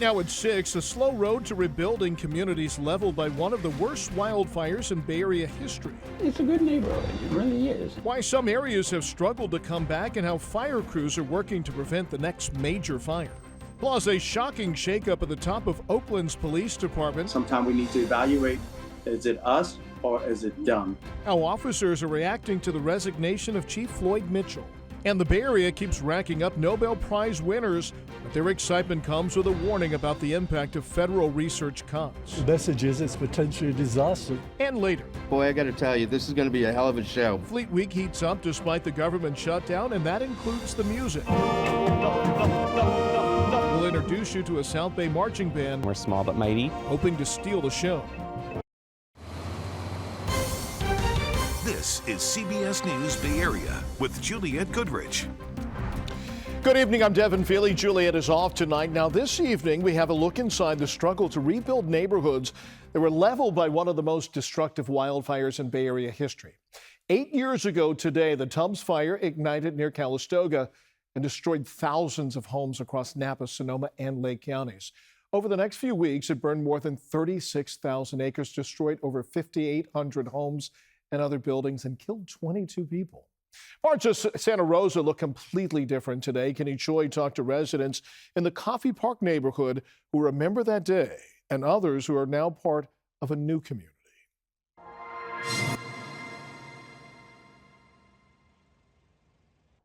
Now at 6, a slow road to rebuilding communities leveled by one of the worst wildfires in Bay Area history. It's a good neighborhood, it really is. Why some areas have struggled to come back and how fire crews are working to prevent the next major fire. Plus, a shocking shakeup at the top of Oakland's police department. Sometimes we need to evaluate, is it us or is it them? How officers are reacting to the resignation of Chief Floyd Mitchell. And the Bay Area keeps racking up Nobel Prize winners, but their excitement comes with a warning about the impact of federal research cuts. The message is it's potentially a disaster. And later. Boy, I got to tell you, this is going to be a hell of a show. Fleet Week heats up despite the government shutdown, and that includes the music. We'll introduce you to a South Bay marching band. We're small but mighty. Hoping to steal the show. This is CBS News Bay Area with Juliette Goodrich. Good evening, I'm Devin Feely. Juliette is off tonight. Now this evening we have a look inside the struggle to rebuild neighborhoods that were leveled by one of the most destructive wildfires in Bay Area history. 8 years ago today, the Tubbs Fire ignited near Calistoga and destroyed thousands of homes across Napa, Sonoma, and Lake counties. Over the next few weeks, it burned more than 36,000 acres, destroyed over 5,800 homes and other buildings, and killed 22 people. Parts of Santa Rosa look completely different today. Kenny Choi talked to residents in the Coffee Park neighborhood who remember that day, and others who are now part of a new community.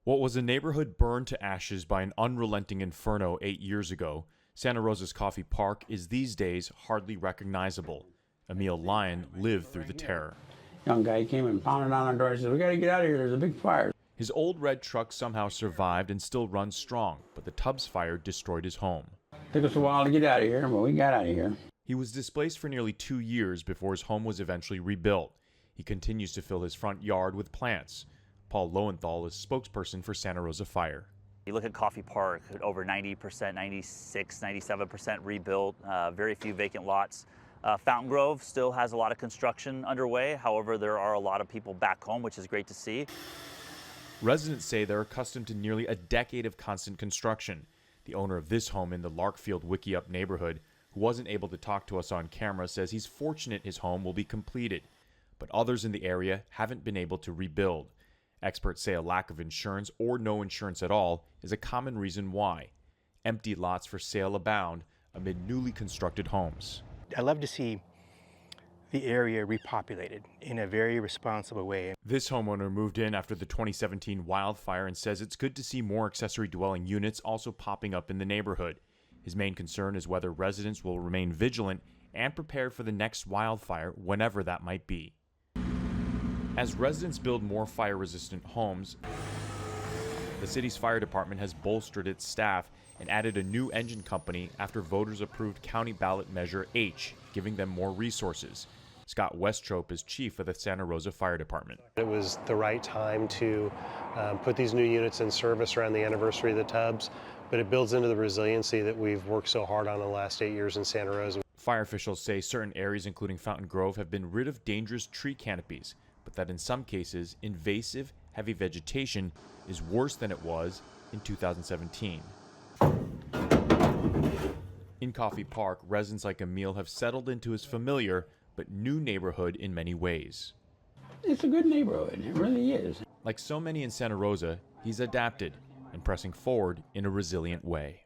What was a neighborhood burned to ashes by an unrelenting inferno 8 years ago, Santa Rosa's Coffee Park is these days hardly recognizable. Emil Lyon lived through the terror. Young guy came and pounded on our door and said, "We got to get out of here, there's a big fire." His old red truck somehow survived and still runs strong, but the Tubbs fire destroyed his home. Took us a while to get out of here, but we got out of here. He was displaced for nearly 2 years before his home was eventually rebuilt. He continues to fill his front yard with plants. Paul Lowenthal is spokesperson for Santa Rosa Fire. You look at Coffee Park, over 90%, 96, 97% rebuilt, very few vacant lots. Fountain Grove still has a lot of construction underway. However, there are a lot of people back home, which is great to see. Residents say they're accustomed to nearly a decade of constant construction. The owner of this home in the Larkfield Wickiup neighborhood, who wasn't able to talk to us on camera, says he's fortunate his home will be completed. But others in the area haven't been able to rebuild. Experts say a lack of insurance or no insurance at all is a common reason why. Empty lots for sale abound amid newly constructed homes. I love to see the area repopulated in a very responsible way. This homeowner moved in after the 2017 wildfire and says it's good to see more accessory dwelling units also popping up in the neighborhood. His main concern is whether residents will remain vigilant and prepared for the next wildfire, whenever that might be. As residents build more fire-resistant homes, the city's fire department has bolstered its staff and added a new engine company after voters approved County Ballot Measure H, giving them more resources. Scott Westrope is chief of the Santa Rosa Fire Department. It was the right time to put these new units in service around the anniversary of the Tubbs, but it builds into the resiliency that we've worked so hard on in the last 8 years in Santa Rosa. Fire officials say certain areas, including Fountain Grove, have been rid of dangerous tree canopies, but that in some cases, invasive, heavy vegetation is worse than it was in 2017. In Coffee Park, residents like Emil have settled into his familiar but new neighborhood in many ways. It's a good neighborhood, it really is. Like so many in Santa Rosa, he's adapted and pressing forward in a resilient way.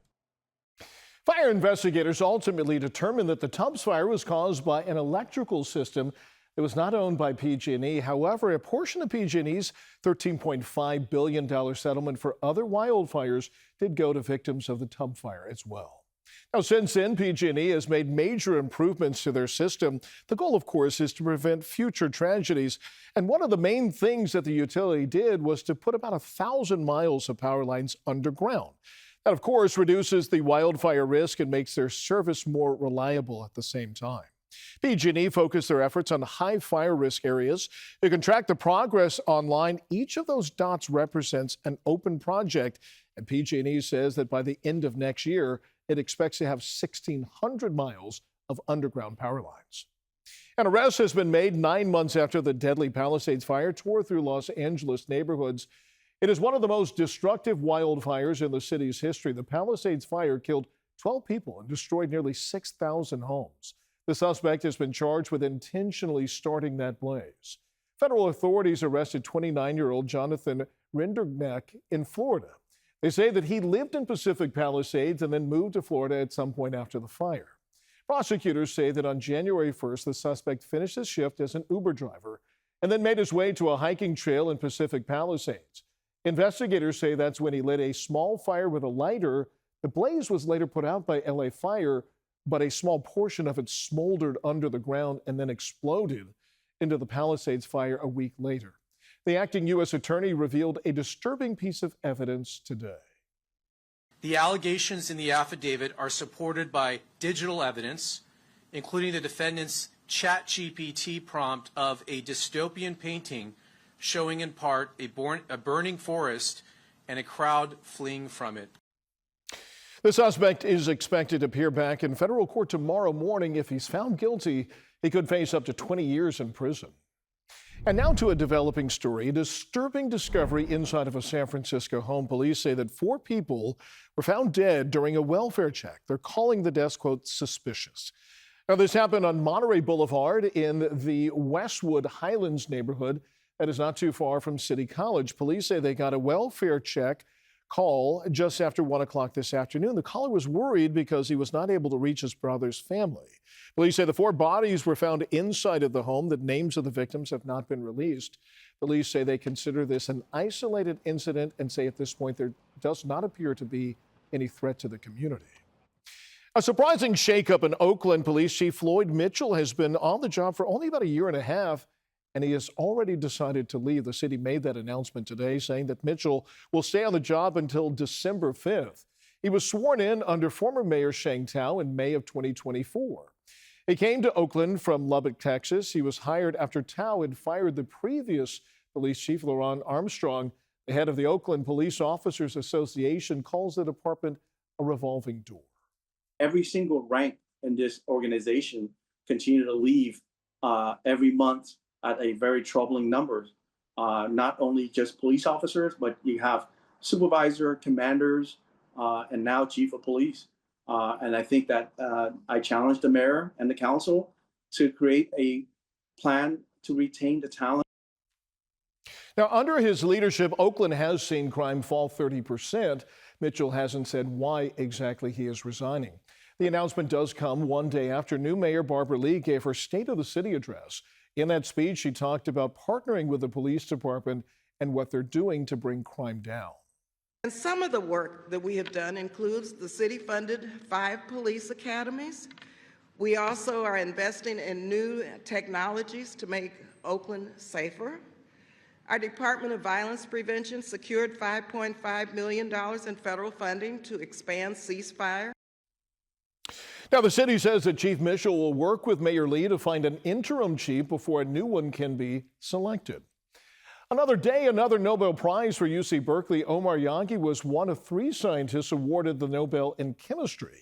Fire investigators ultimately determined that the Tubbs fire was caused by an electrical system that was not owned by PG&E. However, a portion of PG&E's $13.5 billion settlement for other wildfires did go to victims of the Tubbs fire as well. Now, since then, PG&E has made major improvements to their system. The goal, of course, is to prevent future tragedies. And one of the main things that the utility did was to put about 1,000 miles of power lines underground. That, of course, reduces the wildfire risk and makes their service more reliable at the same time. PG&E focused their efforts on high fire risk areas. You can track the progress online. Each of those dots represents an open project, and PG&E says that by the end of next year, it expects to have 1,600 miles of underground power lines. An arrest has been made 9 months after the deadly Palisades fire tore through Los Angeles neighborhoods. It is one of the most destructive wildfires in the city's history. The Palisades fire killed 12 people and destroyed nearly 6,000 homes. The suspect has been charged with intentionally starting that blaze. Federal authorities arrested 29-year-old Jonathan Rinderknecht in Florida. They say that he lived in Pacific Palisades and then moved to Florida at some point after the fire. Prosecutors say that on January 1st, the suspect finished his shift as an Uber driver and then made his way to a hiking trail in Pacific Palisades. Investigators say that's when he lit a small fire with a lighter. The blaze was later put out by LA Fire, but a small portion of it smoldered under the ground and then exploded into the Palisades fire a week later. The acting U.S. attorney revealed a disturbing piece of evidence today. The allegations in the affidavit are supported by digital evidence, including the defendant's ChatGPT prompt of a dystopian painting showing in part a burning forest and a crowd fleeing from it. The suspect is expected to appear back in federal court tomorrow morning. If he's found guilty, he could face up to 20 years in prison. And now to a developing story. A disturbing discovery inside of a San Francisco home. Police say that 4 people were found dead during a welfare check. They're calling the deaths, quote, suspicious. Now, this happened on Monterey Boulevard in the Westwood Highlands neighborhood that is not too far from City College. Police say they got a welfare check call just after 1 o'clock this afternoon. The caller was worried because he was not able to reach his brother's family. Police say the 4 bodies were found inside of the home. The names of the victims have not been released. Police say they consider this an isolated incident and say at this point there does not appear to be any threat to the community. A surprising shakeup in Oakland. Police Chief Floyd Mitchell has been on the job for only about a year and a half, and he has already decided to leave. The city made that announcement today, saying that Mitchell will stay on the job until December 5th. He was sworn in under former Mayor Sheng Tao in May of 2024. He came to Oakland from Lubbock, Texas. He was hired after Tao had fired the previous police chief, Laron Armstrong. The head of the Oakland Police Officers Association calls the department a revolving door. Every single rank in this organization continue to leave every month at a very troubling number. Not only just police officers, but you have supervisor, commanders, and now chief of police. And I think that I challenge the mayor and the council to create a plan to retain the talent. Now, under his leadership, Oakland has seen crime fall 30%. Mitchell hasn't said why exactly he is resigning. The announcement does come one day after new Mayor Barbara Lee gave her State of the City address. In that speech, she talked about partnering with the police department and what they're doing to bring crime down. And some of the work that we have done includes the city-funded 5 police academies. We also are investing in new technologies to make Oakland safer. Our Department of Violence Prevention secured $5.5 million in federal funding to expand ceasefire. Now, the city says that Chief Mitchell will work with Mayor Lee to find an interim chief before a new one can be selected. Another day, another Nobel Prize for UC Berkeley. Omar Yaghi was one of 3 scientists awarded the Nobel in chemistry.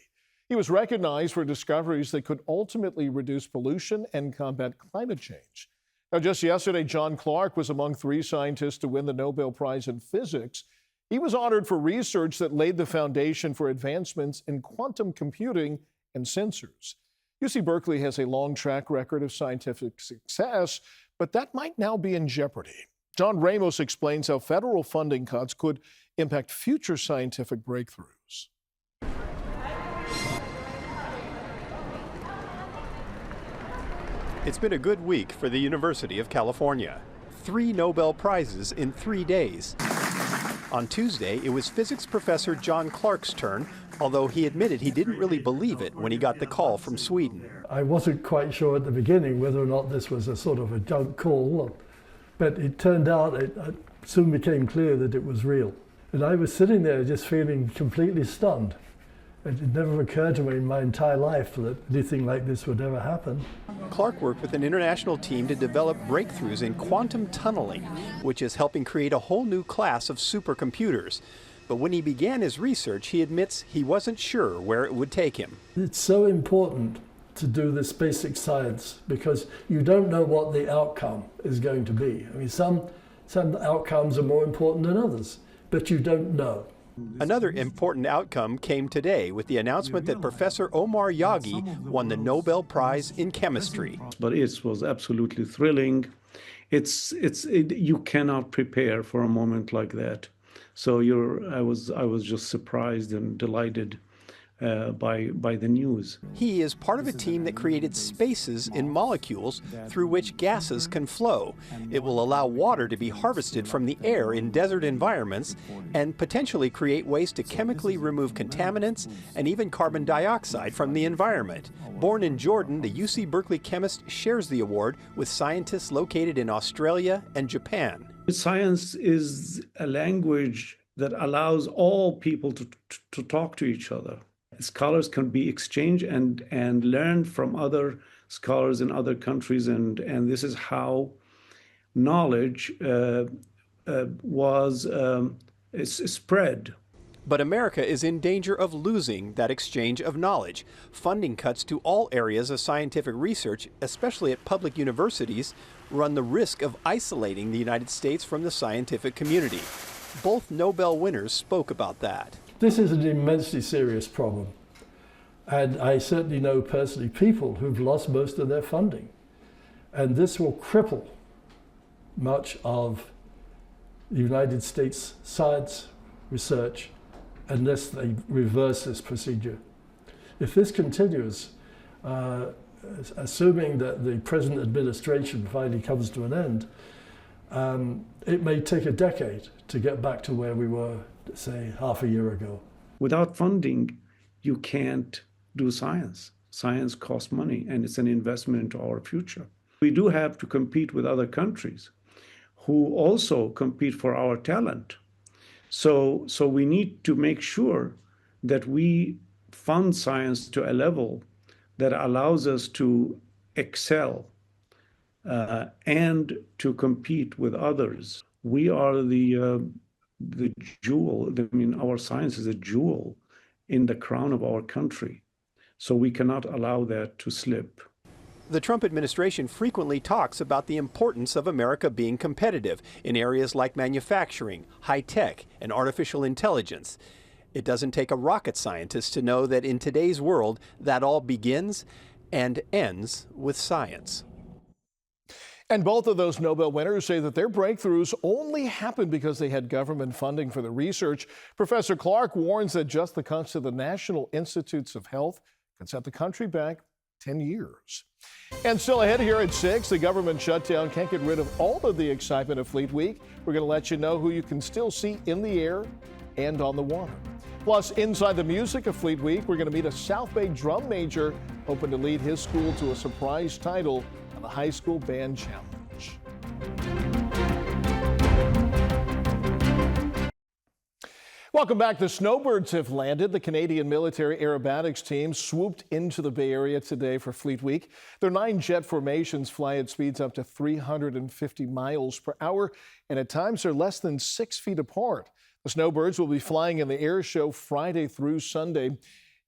He was recognized for discoveries that could ultimately reduce pollution and combat climate change. Now, just yesterday, John Clark was among 3 scientists to win the Nobel Prize in physics. He was honored for research that laid the foundation for advancements in quantum computing and sensors. UC Berkeley has a long track record of scientific success, but that might now be in jeopardy. John Ramos explains how federal funding cuts could impact future scientific breakthroughs. It's been a good week for the University of California. 3 Nobel Prizes in 3 days. On Tuesday, it was physics professor John Clark's turn, although he admitted he didn't really believe it when he got the call from Sweden. I wasn't quite sure at the beginning whether or not this was a sort of a junk call, but it turned out, it soon became clear that it was real. And I was sitting there just feeling completely stunned. It never occurred to me in my entire life that anything like this would ever happen. Clark worked with an international team to develop breakthroughs in quantum tunneling, which is helping create a whole new class of supercomputers. But when he began his research, he admits he wasn't sure where it would take him. It's so important to do this basic science because you don't know what the outcome is going to be. I mean, some outcomes are more important than others, but you don't know. Another important outcome came today with the announcement that Professor Omar Yaghi won the Nobel Prize in Chemistry. But it was absolutely thrilling. You cannot prepare for a moment like that. So I was just surprised and delighted by the news. He is part of a team that created spaces in molecules through which gases can flow. It will allow water to be harvested from the air in desert environments and potentially create ways to chemically remove contaminants and even carbon dioxide from the environment. Born in Jordan, the UC Berkeley chemist shares the award with scientists located in Australia and Japan. Science is a language that allows all people to talk to each other. Scholars can be exchanged and learn from other scholars in other countries, and this is how knowledge was spread. But America is in danger of losing that exchange of knowledge. Funding cuts to all areas of scientific research, especially at public universities, run the risk of isolating the United States from the scientific community. Both Nobel winners spoke about that. This is an immensely serious problem. And I certainly know personally people who've lost most of their funding. And this will cripple much of the United States science research unless they reverse this procedure. If this continues, assuming that the present administration finally comes to an end, it may take a decade to get back to where we were, say, half a year ago. Without funding, you can't do science. Science costs money, and it's an investment into our future. We do have to compete with other countries who also compete for our talent. So we need to make sure that we fund science to a level that allows us to excel and to compete with others. We are the jewel. I mean, our science is a jewel in the crown of our country. So we cannot allow that to slip. The Trump administration frequently talks about the importance of America being competitive in areas like manufacturing, high tech, and artificial intelligence. It doesn't take a rocket scientist to know that in today's world, that all begins and ends with science. And both of those Nobel winners say that their breakthroughs only happened because they had government funding for the research. Professor Clark warns that just the cuts to the National Institutes of Health could set the country back 10 years. And still ahead here at 6, the government shutdown can't get rid of all of the excitement of Fleet Week. We're going to let you know who you can still see in the air and on the water. Plus, inside the music of Fleet Week, we're going to meet a South Bay drum major hoping to lead his school to a surprise title on the High School Band Challenge. Welcome back. The snowbirds have landed. The Canadian military aerobatics team swooped into the Bay Area today for Fleet Week. Their 9 jet formations fly at speeds up to 350 miles per hour, and at times they're less than 6 feet apart. The snowbirds will be flying in the air show Friday through Sunday.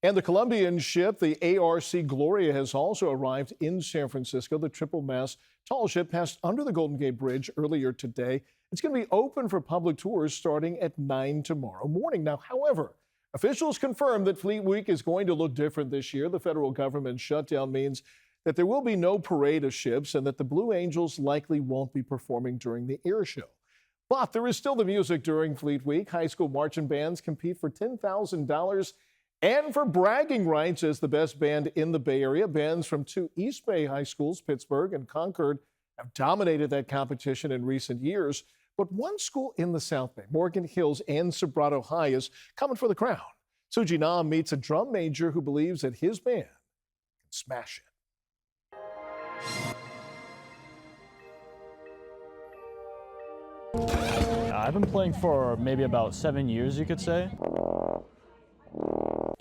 And the Colombian ship, the ARC Gloria, has also arrived in San Francisco. The triple-mast tall ship passed under the Golden Gate Bridge earlier today. It's going to be open for public tours starting at 9 tomorrow morning. Now, however, officials confirmed that Fleet Week is going to look different this year. The federal government shutdown means that there will be no parade of ships and that the Blue Angels likely won't be performing during the air show. But there is still the music during Fleet Week. High school marching bands compete for $10,000 and for bragging rights as the best band in the Bay Area. Bands from 2 East Bay high schools, Pittsburgh and Concord, have dominated that competition in recent years. But one school in the South Bay, Morgan Hills and Sobrato High, is coming for the crown. Suji Nam meets a drum major who believes that his band can smash it. I've been playing for maybe about 7 years, you could say.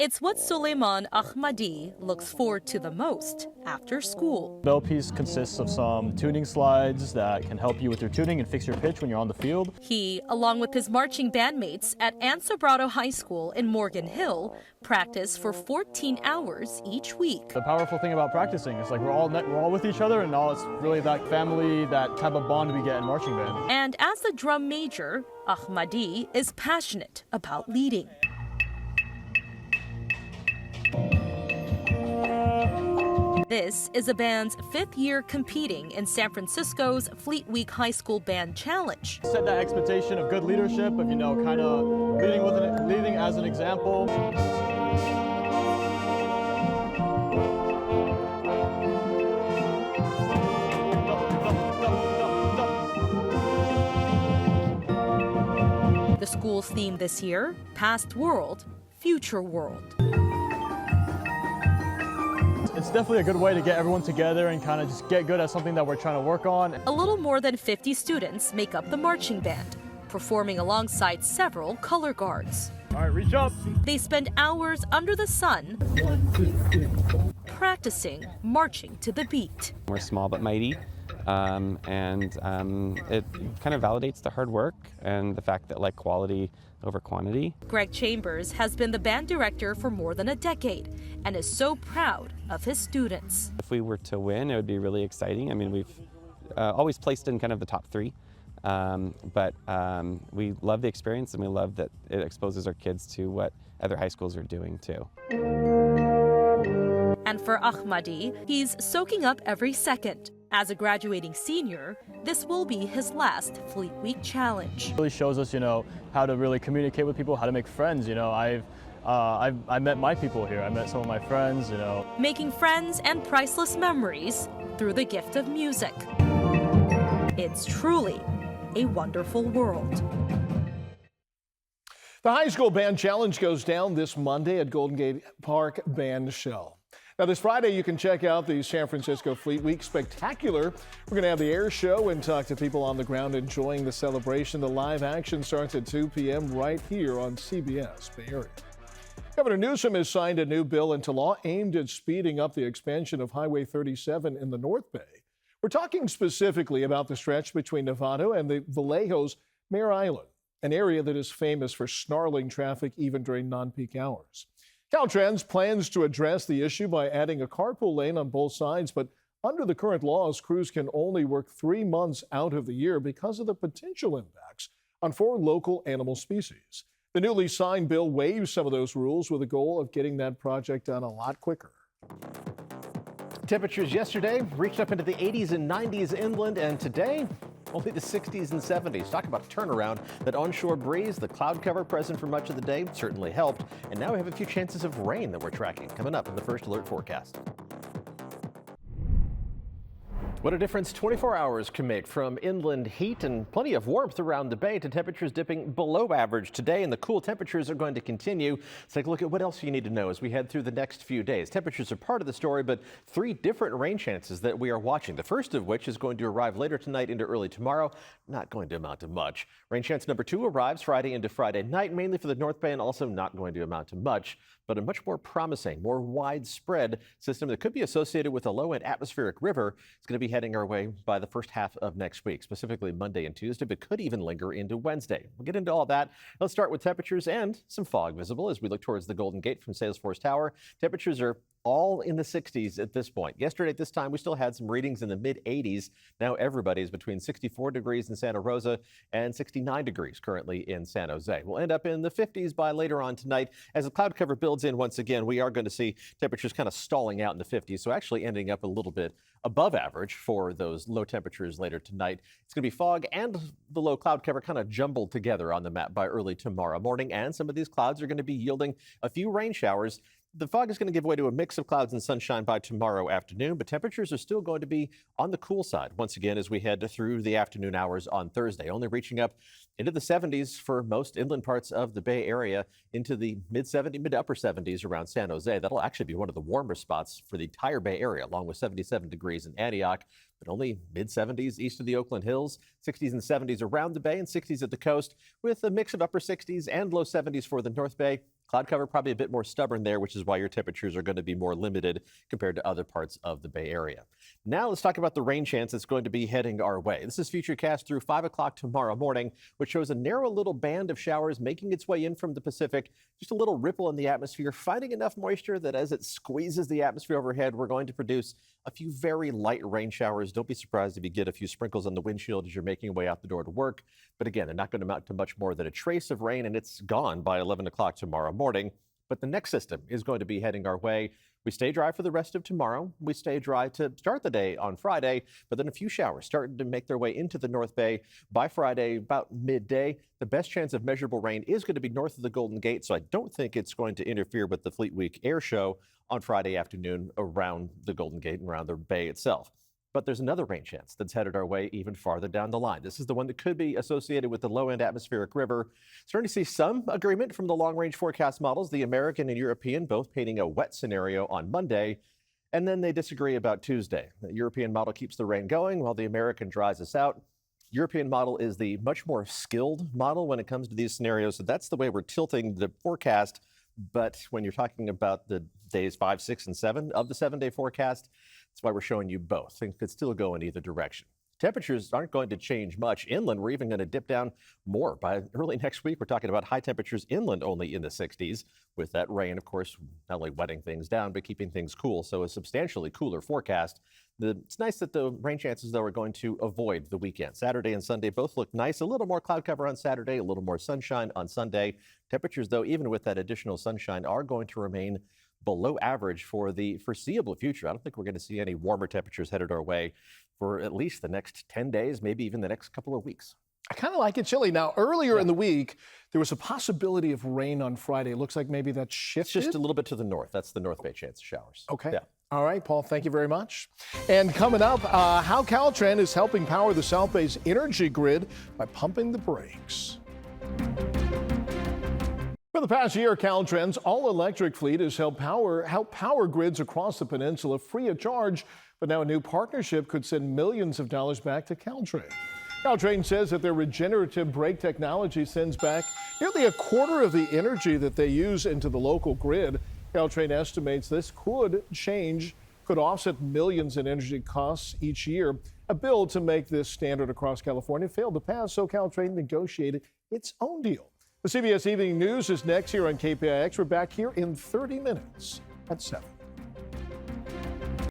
It's what Suleiman Ahmadi looks forward to the most after school. Bell piece consists of some tuning slides that can help you with your tuning and fix your pitch when you're on the field. He, along with his marching bandmates at Ansobrado High School in Morgan Hill, practice for 14 hours each week. The powerful thing about practicing is like we're all with each other, and all it's really that family, that type of bond we get in marching band. And as the drum major, Ahmadi is passionate about leading. This is the band's 5th year competing in San Francisco's Fleet Week High School Band Challenge. Set that expectation of good leadership, of kind of leading as an example. The school's theme this year, Past World, Future World. It's definitely a good way to get everyone together and kind of just get good at something that we're trying to work on. A little more than 50 students make up the marching band, performing alongside several color guards. All right, reach up. They spend hours under the sun practicing marching to the beat. We're small but mighty, and it kind of validates the hard work and the fact that quality over quantity. Greg Chambers has been the band director for more than a decade and is so proud of his students. If we were to win, it would be really exciting. I mean, we've always placed in kind of the top 3, but we love the experience, and we love that it exposes our kids to what other high schools are doing too. And for Ahmadi, he's soaking up every second. As a graduating senior, this will be his last Fleet Week challenge. It really shows us, how to really communicate with people, how to make friends. I met my people here. I met some of my friends, Making friends and priceless memories through the gift of music. It's truly a wonderful world. The High School Band Challenge goes down this Monday at Golden Gate Park Band Shell. Now, this Friday, you can check out the San Francisco Fleet Week Spectacular. We're going to have the air show and talk to people on the ground enjoying the celebration. The live action starts at 2 p.m. right here on CBS Bay Area. Governor Newsom has signed a new bill into law aimed at speeding up the expansion of Highway 37 in the North Bay. We're talking specifically about the stretch between Novato and the Vallejos Mare Island, an area that is famous for snarling traffic even during non-peak hours. Caltrain plans to address the issue by adding a carpool lane on both sides, but under the current laws, crews can only work 3 months out of the year because of the potential impacts on 4 local animal species. The newly signed bill waives some of those rules with the goal of getting that project done a lot quicker. Temperatures yesterday reached up into the 80s and 90s inland, and today only the 60s and 70s. Talk about a turnaround. That onshore breeze, the cloud cover present for much of the day certainly helped. And now we have a few chances of rain that we're tracking coming up in the first alert forecast. What a difference 24 hours can make, from inland heat and plenty of warmth around the bay to temperatures dipping below average today, and the cool temperatures are going to continue. Let's take a look at what else you need to know as we head through the next few days. Temperatures are part of the story, but 3 different rain chances that we are watching. The first of which is going to arrive later tonight into early tomorrow. Not going to amount to much. Rain chance number 2 arrives Friday into Friday night, mainly for the North Bay, and also not going to amount to much, but a much more promising, more widespread system that could be associated with a low-end atmospheric river. It's going to be heading our way by the first half of next week, specifically Monday and Tuesday, but could even linger into Wednesday. We'll get into all that. Let's start with temperatures and some fog visible as we look towards the Golden Gate from Salesforce Tower. Temperatures are all in the 60s at this point. Yesterday at this time, we still had some readings in the mid-80s. Now everybody's between 64 degrees in Santa Rosa and 69 degrees currently in San Jose. We'll end up in the 50s by later on tonight. As the cloud cover builds in once again, we are going to see temperatures kind of stalling out in the 50s, so actually ending up a little bit above average for those low temperatures later tonight. It's going to be fog and the low cloud cover kind of jumbled together on the map by early tomorrow morning, and some of these clouds are going to be yielding a few rain showers. The fog is going to give way to a mix of clouds and sunshine by tomorrow afternoon, but temperatures are still going to be on the cool side once again as we head through the afternoon hours on Thursday, only reaching up into the 70s for most inland parts of the Bay Area, into the mid to upper 70s around San Jose. That'll actually be one of the warmer spots for the entire Bay Area, along with 77 degrees in Antioch, but only mid-70s east of the Oakland Hills, 60s and 70s around the Bay, and 60s at the coast, with a mix of upper 60s and low 70s for the North Bay. Cloud cover probably a bit more stubborn there, which is why your temperatures are going to be more limited compared to other parts of the Bay Area. Now let's talk about the rain chance that's going to be heading our way. This is Futurecast through 5 o'clock tomorrow morning, which shows a narrow little band of showers making its way in from the Pacific. Just a little ripple in the atmosphere, finding enough moisture that as it squeezes the atmosphere overhead, we're going to produce a few very light rain showers. Don't be surprised if you get a few sprinkles on the windshield as you're making your way out the door to work. But again, they're not going to amount to much more than a trace of rain, and it's gone by 11 o'clock tomorrow morning. But the next system is going to be heading our way. We stay dry for the rest of tomorrow. We stay dry to start the day on Friday, but then a few showers starting to make their way into the North Bay by Friday, about midday. The best chance of measurable rain is going to be north of the Golden Gate, so I don't think it's going to interfere with the Fleet Week air show on Friday afternoon around the Golden Gate and around the bay itself. But there's another rain chance that's headed our way even farther down the line. This is the one that could be associated with the low-end atmospheric river. Starting to see some agreement from the long-range forecast models, the American and European both painting a wet scenario on Monday, and then they disagree about Tuesday. The European model keeps the rain going while the American dries us out. European model is the much more skilled model when it comes to these scenarios, so that's the way we're tilting the forecast. But when you're talking about the days 5, 6, and 7 of the 7-day forecast, that's why we're showing you both. Things could still go in either direction. Temperatures aren't going to change much. Inland, we're even going to dip down more. By early next week, we're talking about high temperatures inland only in the 60s, with that rain, of course, not only wetting things down, but keeping things cool. So a substantially cooler forecast. It's nice that the rain chances, though, are going to avoid the weekend. Saturday and Sunday both look nice. A little more cloud cover on Saturday, a little more sunshine on Sunday. Temperatures, though, even with that additional sunshine, are going to remain below average for the foreseeable future. I don't think we're going to see any warmer temperatures headed our way for at least the next 10 days, maybe even the next couple of weeks. I kind of like it chilly. Now, earlier in the week, there was a possibility of rain on Friday. It looks like maybe that shifted. It's just a little bit to the north. That's the North Bay chance of showers. Okay. Yeah. All right, Paul, thank you very much. And coming up, how Caltrain is helping power the South Bay's energy grid by pumping the brakes. For the past year, Caltrain's all-electric fleet has helped power grids across the peninsula free of charge. But now a new partnership could send millions of dollars back to Caltrain. Caltrain says that their regenerative brake technology sends back nearly a quarter of the energy that they use into the local grid. Caltrain estimates this could offset millions in energy costs each year. A bill to make this standard across California failed to pass, so Caltrain negotiated its own deal. The CBS Evening News is next here on KPIX. We're back here in 30 minutes at 7.